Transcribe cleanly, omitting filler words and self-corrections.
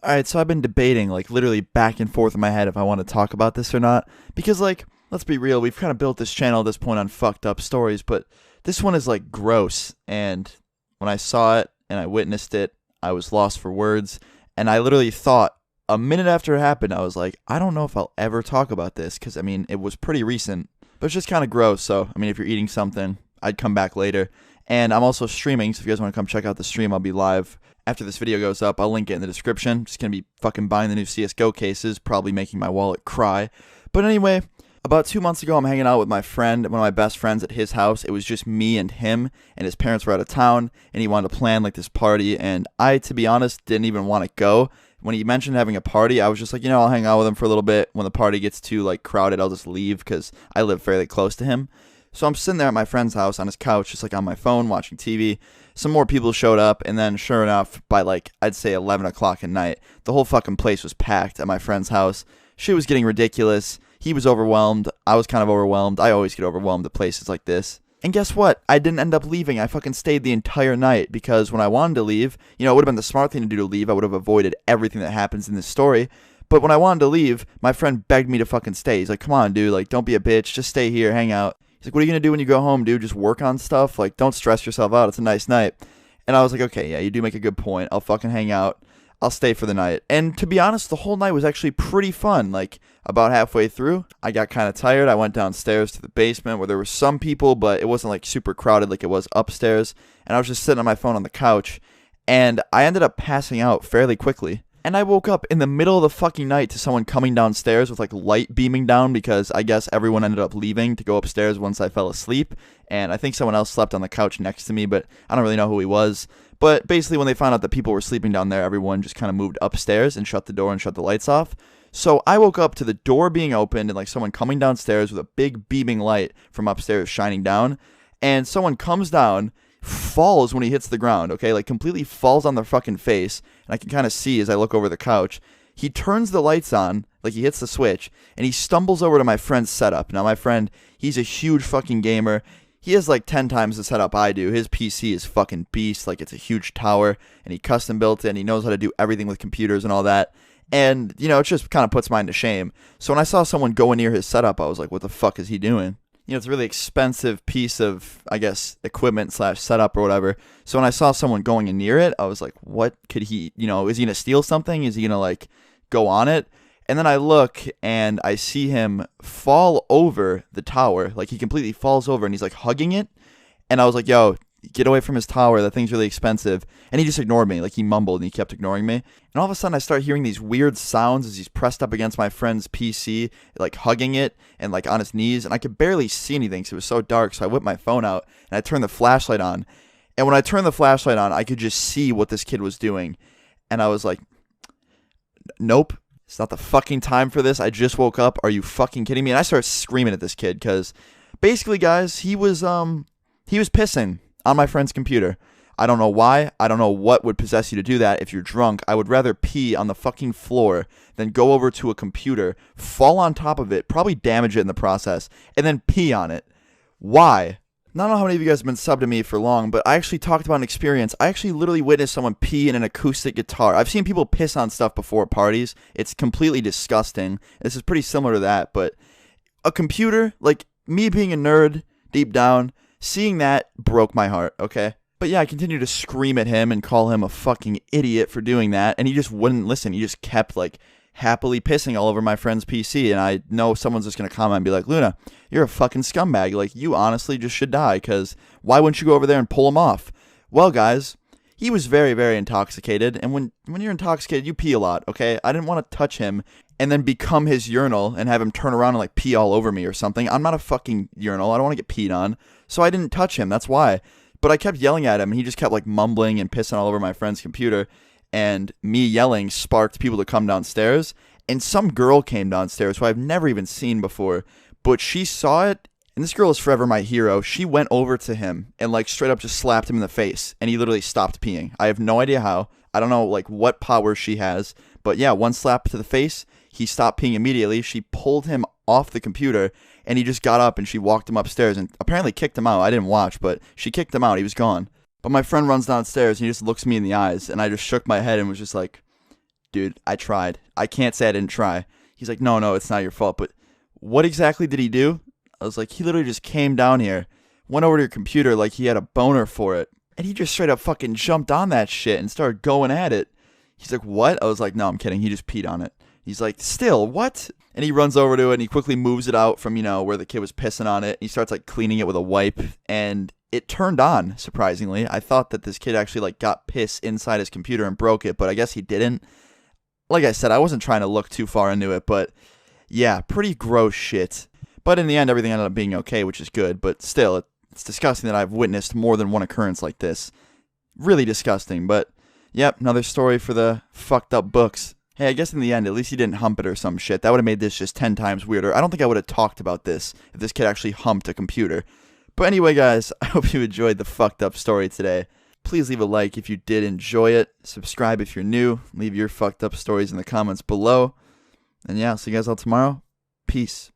Alright, so I've been debating, like, literally back and forth in my head if I want to talk about this or not. Because, like, let's be real, we've kind of built this channel at this point on fucked up stories, but this one is, like, gross. And when I saw it and I witnessed it, I was lost for words. And I literally thought, a minute after it happened, I was like, I don't know if I'll ever talk about this. Because, I mean, it was pretty recent. But it's just kind of gross, so, I mean, if you're eating something, I'd come back later. And I'm also streaming, so if you guys want to come check out the stream, I'll be live. After this video goes up, I'll link it in the description. Just going to be fucking buying the new CSGO cases, probably making my wallet cry. But anyway, about 2 months ago, I'm hanging out with my friend, one of my best friends at his house. It was just me and him, and his parents were out of town, and he wanted to plan like this party, and I, to be honest, didn't even want to go. When he mentioned having a party, I was just like, you know, I'll hang out with him for a little bit. When the party gets too, like, crowded, I'll just leave, because I live fairly close to him. So I'm sitting there at my friend's house on his couch, just like on my phone, watching TV. Some more people showed up, and then sure enough, by like, I'd say 11 o'clock at night, the whole fucking place was packed at my friend's house. Shit was getting ridiculous. He was overwhelmed. I was kind of overwhelmed. I always get overwhelmed at places like this. And guess what? I didn't end up leaving. I fucking stayed the entire night, because when I wanted to leave, you know, it would have been the smart thing to do to leave. I would have avoided everything that happens in this story. But when I wanted to leave, my friend begged me to fucking stay. He's like, come on, dude, like, don't be a bitch. Just stay here, hang out. He's like, what are you going to do when you go home, dude? Just work on stuff? Like, don't stress yourself out. It's a nice night. And I was like, okay, yeah, you do make a good point. I'll fucking hang out. I'll stay for the night. And to be honest, the whole night was actually pretty fun. Like, about halfway through, I got kind of tired. I went downstairs to the basement where there were some people, but it wasn't, like, super crowded like it was upstairs. And I was just sitting on my phone on the couch. And I ended up passing out fairly quickly. And I woke up in the middle of the fucking night to someone coming downstairs with, like, light beaming down, because I guess everyone ended up leaving to go upstairs once I fell asleep. And I think someone else slept on the couch next to me, but I don't really know who he was. But basically, when they found out that people were sleeping down there, everyone just kind of moved upstairs and shut the door and shut the lights off. So I woke up to the door being opened and, like, someone coming downstairs with a big beaming light from upstairs shining down. And someone comes down, falls when he hits the ground, okay? Like, completely falls on their fucking face. And I can kind of see as I look over the couch. He turns the lights on, like he hits the switch, and he stumbles over to my friend's setup. Now, my friend, he's a huge fucking gamer. He has like 10 times the setup I do. His PC is fucking beast. Like, it's a huge tower, and he custom built it, and he knows how to do everything with computers and all that. And, you know, it just kind of puts mine to shame. So when I saw someone go near his setup, I was like, what the fuck is he doing? You know, it's a really expensive piece of, I guess, equipment slash setup or whatever. So when I saw someone going in near it, I was like, what could he, you know, is he going to steal something? Is he going to, like, go on it? And then I look and I see him fall over the tower. Like, he completely falls over and he's, like, hugging it. And I was like, yo, get away from his tower. That thing's really expensive. And he just ignored me. Like, he mumbled and he kept ignoring me. And all of a sudden I start hearing these weird sounds as he's pressed up against my friend's PC, like hugging it and like on his knees. And I could barely see anything because it was so dark. So I whipped my phone out and I turned the flashlight on. And when I turned the flashlight on, I could just see what this kid was doing. And I was like, nope. It's not the fucking time for this. I just woke up. Are you fucking kidding me? And I started screaming at this kid because basically, guys, he was pissing on my friend's computer. I don't know why. I don't know what would possess you to do that if you're drunk. I would rather pee on the fucking floor than go over to a computer, fall on top of it, probably damage it in the process, and then pee on it. Why? I don't know how many of you guys have been subbed to me for long, but I actually talked about an experience. I actually literally witnessed someone pee in an acoustic guitar. I've seen people piss on stuff before at parties. It's completely disgusting. This is pretty similar to that, but a computer, like me being a nerd deep down, seeing that broke my heart, okay? But yeah, I continued to scream at him and call him a fucking idiot for doing that, and he just wouldn't listen. He just kept, like, happily pissing all over my friend's PC, and I know someone's just going to comment and be like, Luna, you're a fucking scumbag. Like, you honestly just should die, because why wouldn't you go over there and pull him off? Well, guys, he was very, very intoxicated, and when you're intoxicated, you pee a lot, okay? I didn't want to touch him and then become his urinal and have him turn around and, like, pee all over me or something. I'm not a fucking urinal. I don't want to get peed on, so I didn't touch him. That's why. But I kept yelling at him, and he just kept, like, mumbling and pissing all over my friend's computer. And me yelling sparked people to come downstairs. And some girl came downstairs who I've never even seen before. But she saw it, and this girl is forever my hero. She went over to him and, like, straight up just slapped him in the face. And he literally stopped peeing. I have no idea how. I don't know, like, what power she has. But yeah, one slap to the face, he stopped peeing immediately. She pulled him off the computer, and he just got up and she walked him upstairs and apparently kicked him out. I didn't watch, but she kicked him out. He was gone. But my friend runs downstairs and he just looks me in the eyes, and I just shook my head and was just like, dude, I tried. I can't say I didn't try. He's like, no, it's not your fault. But what exactly did he do? I was like, he literally just came down here, went over to your computer like he had a boner for it. And he just straight up fucking jumped on that shit and started going at it. He's like, what? I was like, no, I'm kidding. He just peed on it. He's like, still, what? And he runs over to it and he quickly moves it out from, where the kid was pissing on it. He starts like cleaning it with a wipe and it turned on, surprisingly. I thought that this kid actually like got piss inside his computer and broke it, but I guess he didn't. Like I said, I wasn't trying to look too far into it, but yeah, pretty gross shit. But in the end, everything ended up being okay, which is good, but still, it's disgusting that I've witnessed more than one occurrence like this. Really disgusting, but yep, another story for the fucked up books. Hey, I guess in the end, at least he didn't hump it or some shit. That would have made this just 10 times weirder. I don't think I would have talked about this if this kid actually humped a computer. But anyway, guys, I hope you enjoyed the fucked up story today. Please leave a like if you did enjoy it. Subscribe if you're new. Leave your fucked up stories in the comments below. And yeah, I'll see you guys all tomorrow. Peace.